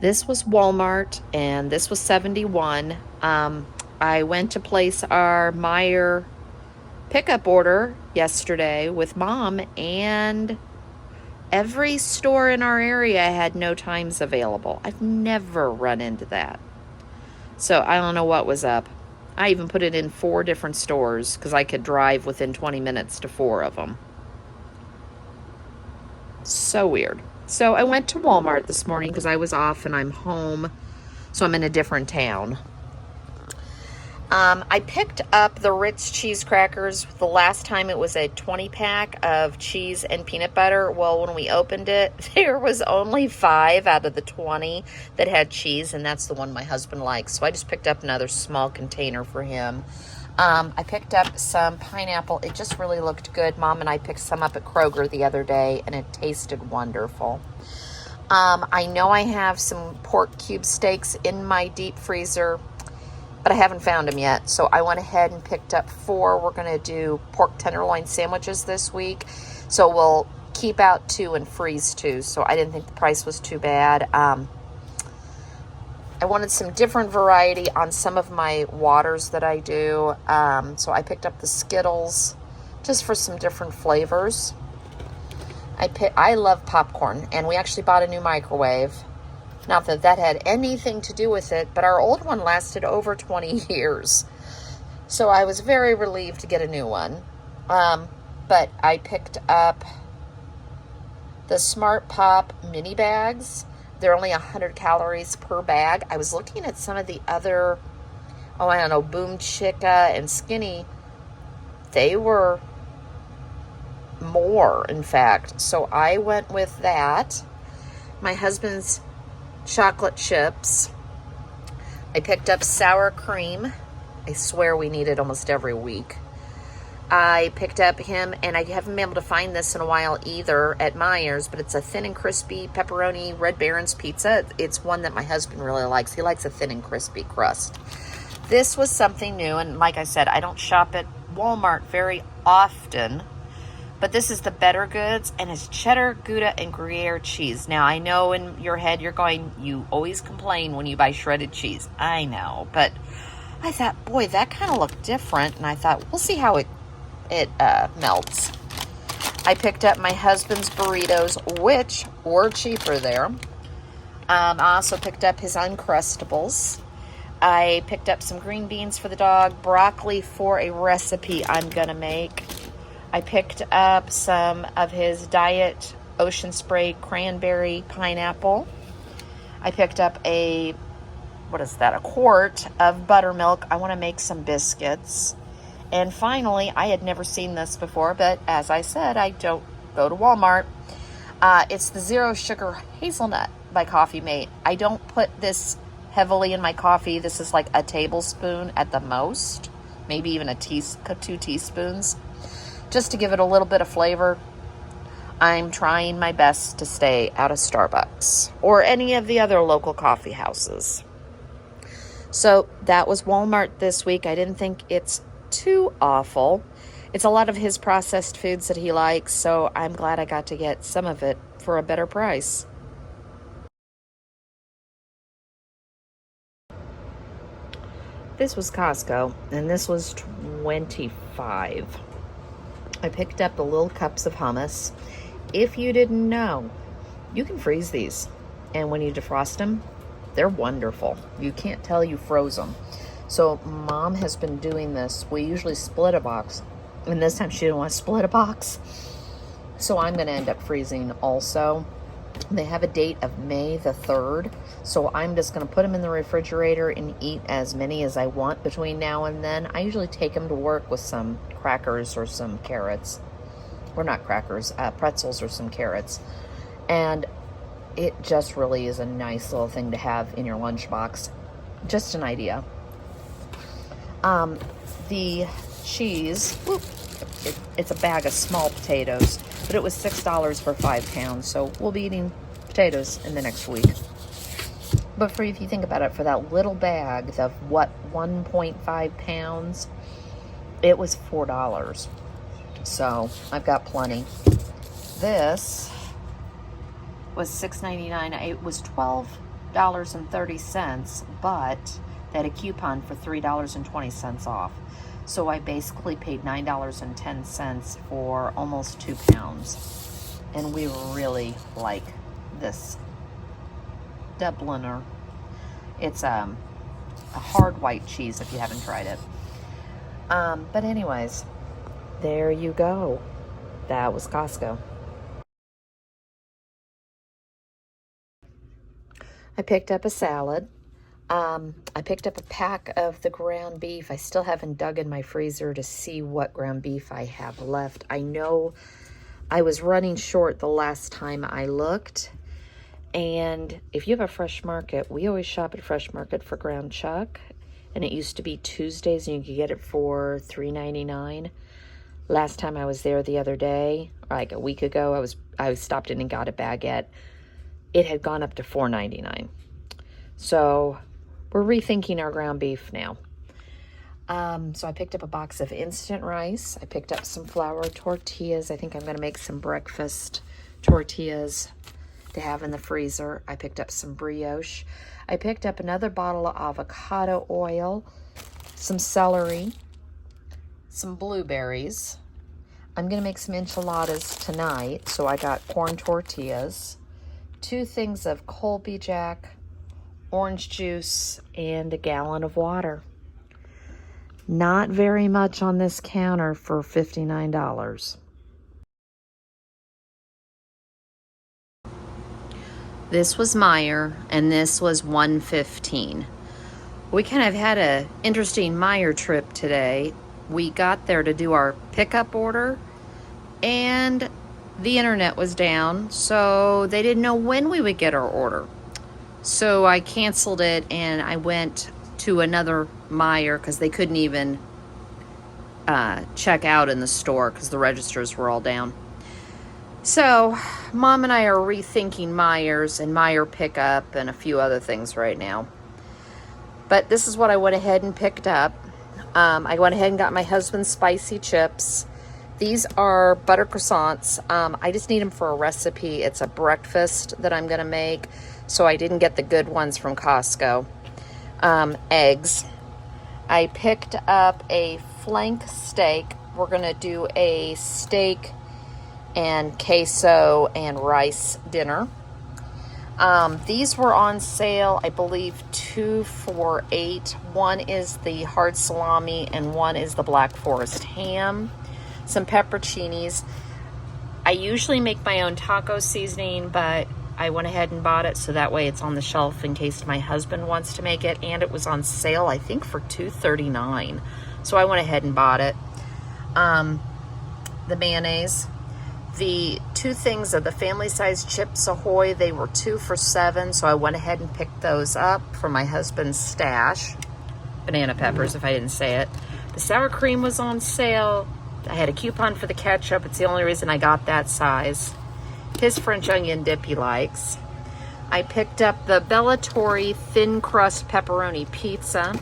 This was Walmart, and this was 71. I went to place our Meijer pickup order yesterday with Mom, and every store in our area had no times available. I've never run into that. So I don't know what was up. I even put it in 4 different stores because I could drive within 20 minutes to 4 of them. So weird. So I went to Walmart this morning because I was off and I'm home. So I'm in a different town. I picked up the Ritz cheese crackers. The last time it was a 20 pack of cheese and peanut butter. Well, when we opened it, there was only 5 out of the 20 that had cheese, and that's the one my husband likes. So I just picked up another small container for him. I picked up some pineapple. It just really looked good. Mom and I picked some up at Kroger the other day, and it tasted wonderful. I know I have some pork cube steaks in my deep freezer, but I haven't found them yet. So I went ahead and picked up 4. We're going to do pork tenderloin sandwiches this week. So we'll keep out 2 and freeze 2. So I didn't think the price was too bad. I wanted some different variety on some of my waters that I do. So I picked up the Skittles just for some different flavors. I love popcorn, and we actually bought a new microwave. Not that that had anything to do with it, but our old one lasted over 20 years. So I was very relieved to get a new one. But I picked up the Smart Pop mini bags. They're only 100 calories per bag. I was looking at some of the other, I don't know, Boom Chica and Skinny. They were more, in fact. So I went with that. My husband's chocolate chips. I picked up sour cream. I swear we need it almost every week. I picked up him, and I haven't been able to find this in a while either at Meijers, but it's a thin and crispy pepperoni Red Baron's pizza. It's one that my husband really likes. He likes a thin and crispy crust. This was something new, and like I said, I don't shop at Walmart very often, but this is the Better Goods, and it's cheddar, Gouda, and Gruyere cheese. Now, I know in your head you're going, you always complain when you buy shredded cheese. I know, but I thought, boy, that kind of looked different, and I thought, we'll see how it melts. I picked up my husband's burritos, which were cheaper there. I also picked up his Uncrustables. I picked up some green beans for the dog, broccoli for a recipe I'm going to make. I picked up some of his Diet Ocean Spray Cranberry Pineapple. I picked up a quart of buttermilk. I want to make some biscuits. And finally, I had never seen this before, but as I said, I don't go to Walmart. It's the Zero Sugar Hazelnut by Coffee Mate. I don't put this heavily in my coffee. This is like a tablespoon at the most, maybe even 2 teaspoons, just to give it a little bit of flavor. I'm trying my best to stay out of Starbucks or any of the other local coffee houses. So that was Walmart this week. I didn't think it's too awful. It's a lot of his processed foods that he likes, so I'm glad I got to get some of it for a better price. This was Costco, and this was $25. I picked up the little cups of hummus. If you didn't know, you can freeze these, and when you defrost them, they're wonderful. You can't tell you froze them. So Mom has been doing this. We usually split a box, and this time she didn't want to split a box. So I'm going to end up freezing also. They have a date of May the 3rd. So I'm just going to put them in the refrigerator and eat as many as I want between now and then. I usually take them to work with some crackers or some carrots. Or not crackers, pretzels or some carrots. And it just really is a nice little thing to have in your lunchbox. Just an idea. The cheese, it's a bag of small potatoes, but it was $6 for 5 pounds, so we'll be eating potatoes in the next week. But if you think about it, for that little bag of 1.5 pounds, it was $4. So I've got plenty. This was $6.99. It was $12 $8.30, but they had a coupon for $3.20 off. So I basically paid $9.10 for almost 2 pounds. And we really like this Dubliner. It's a hard white cheese if you haven't tried it. But anyways, there you go. That was Costco. I picked up a salad. I picked up a pack of the ground beef. I still haven't dug in my freezer to see what ground beef I have left. I know I was running short the last time I looked. And if you have a Fresh Market, we always shop at Fresh Market for ground chuck. And it used to be Tuesdays and you could get it for $3.99. Last time I was there the other day, like a week ago, I stopped in and got a baguette. It had gone up to $4.99. So we're rethinking our ground beef now. So I picked up a box of instant rice. I picked up some flour tortillas. I think I'm going to make some breakfast tortillas to have in the freezer. I picked up some brioche. I picked up another bottle of avocado oil, some celery, some blueberries. I'm going to make some enchiladas tonight. So I got corn tortillas, 2 things of Colby Jack, orange juice, and a gallon of water. Not very much on this counter for $59. This was Meijer, and this was $1.15. We kind of had an interesting Meijer trip today. We got there to do our pickup order, and the internet was down, so they didn't know when we would get our order. So I canceled it and I went to another Meijer because they couldn't even check out in the store because the registers were all down. So Mom and I are rethinking Meijers and Meijer pickup and a few other things right now. But this is what I went ahead and picked up. I went ahead and got my husband's spicy chips. These are butter croissants. I just need them for a recipe. It's a breakfast that I'm going to make. So I didn't get the good ones from Costco. Eggs. I picked up a flank steak. We're going to do a steak and queso and rice dinner. These were on sale, I believe 2 for $8. One is the hard salami and one is the Black Forest ham. Some pepperoncinis. I usually make my own taco seasoning, but I went ahead and bought it so that way it's on the shelf in case my husband wants to make it. And it was on sale, I think, for $2.39. So I went ahead and bought it. The mayonnaise. The 2 things of the family-sized Chips Ahoy, they were 2 for $7. So I went ahead and picked those up for my husband's stash. Banana peppers, if I didn't say it. The sour cream was on sale. I had a coupon for the ketchup. It's the only reason I got that size. His French onion dip he likes. I picked up the Bellatori thin crust pepperoni pizza.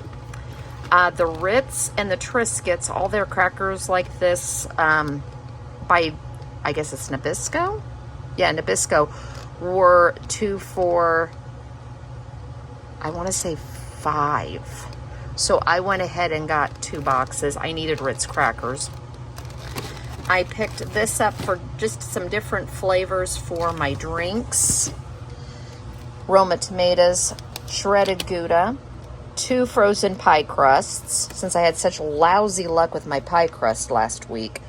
The Ritz and the Triscuits, all their crackers like this by, I guess it's Nabisco? Yeah, Nabisco, were 2 for, I want to say $5. So I went ahead and got 2 boxes. I needed Ritz crackers. I picked this up for just some different flavors for my drinks. Roma tomatoes, shredded Gouda, 2 frozen pie crusts, since I had such lousy luck with my pie crust last week.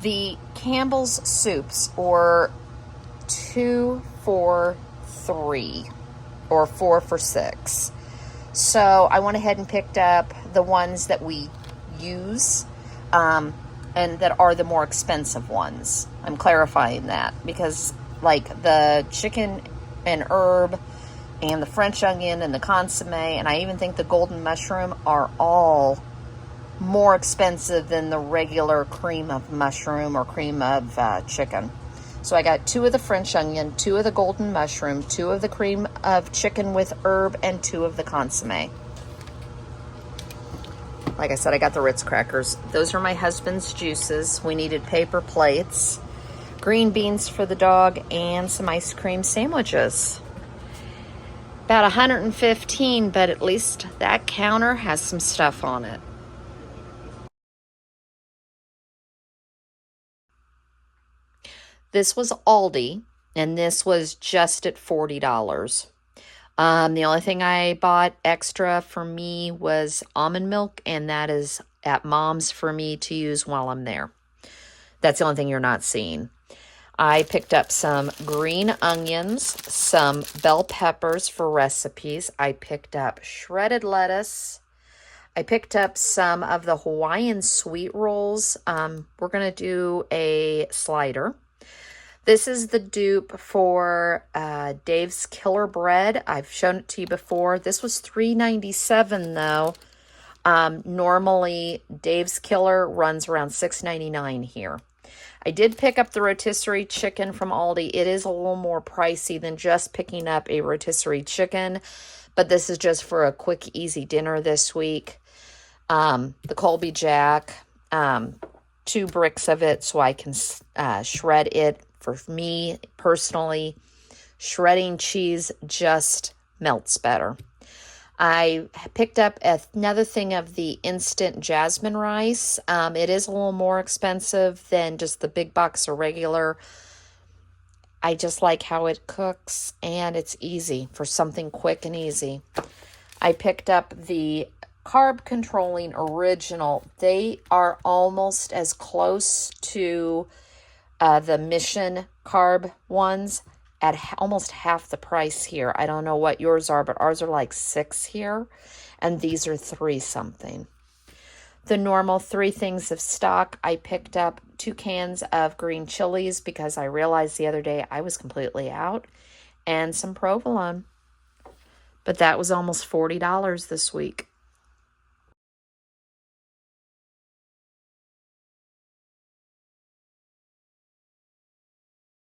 The Campbell's soups were 2 for $3, or 4 for $6. So I went ahead and picked up the ones that we use, and that are the more expensive ones. I'm clarifying that because like the chicken and herb and the French onion and the consomme, and I even think the golden mushroom are all more expensive than the regular cream of mushroom or cream of chicken. So I got 2 of the French onion, 2 of the golden mushroom, 2 of the cream of chicken with herb, and 2 of the consomme. Like I said, I got the Ritz crackers. Those are my husband's juices. We needed paper plates, green beans for the dog, and some ice cream sandwiches. About 115, but at least that counter has some stuff on it. This was Aldi, and this was just at $40. The only thing I bought extra for me was almond milk, and that is at Mom's for me to use while I'm there. That's the only thing you're not seeing. I picked up some green onions, some bell peppers for recipes. I picked up shredded lettuce. I picked up some of the Hawaiian sweet rolls. We're going to do a slider. This is the dupe for Dave's Killer Bread. I've shown it to you before. This was $3.97 though. Normally, Dave's Killer runs around $6.99 here. I did pick up the rotisserie chicken from Aldi. It is a little more pricey than just picking up a rotisserie chicken, but this is just for a quick, easy dinner this week. The Colby Jack, 2 bricks of it so I can shred it. For me, personally, shredding cheese just melts better. I picked up another thing of the instant jasmine rice. It is a little more expensive than just the big box of regular. I just like how it cooks, and it's easy for something quick and easy. I picked up the Carb Controlling Original. They are almost as close to the Mission Carb ones at almost half the price here. I don't know what yours are, but ours are like $6 here, and these are $3 something. The normal 3 things of stock. I picked up 2 cans of green chilies because I realized the other day I was completely out, and some provolone. But that was almost $40 this week.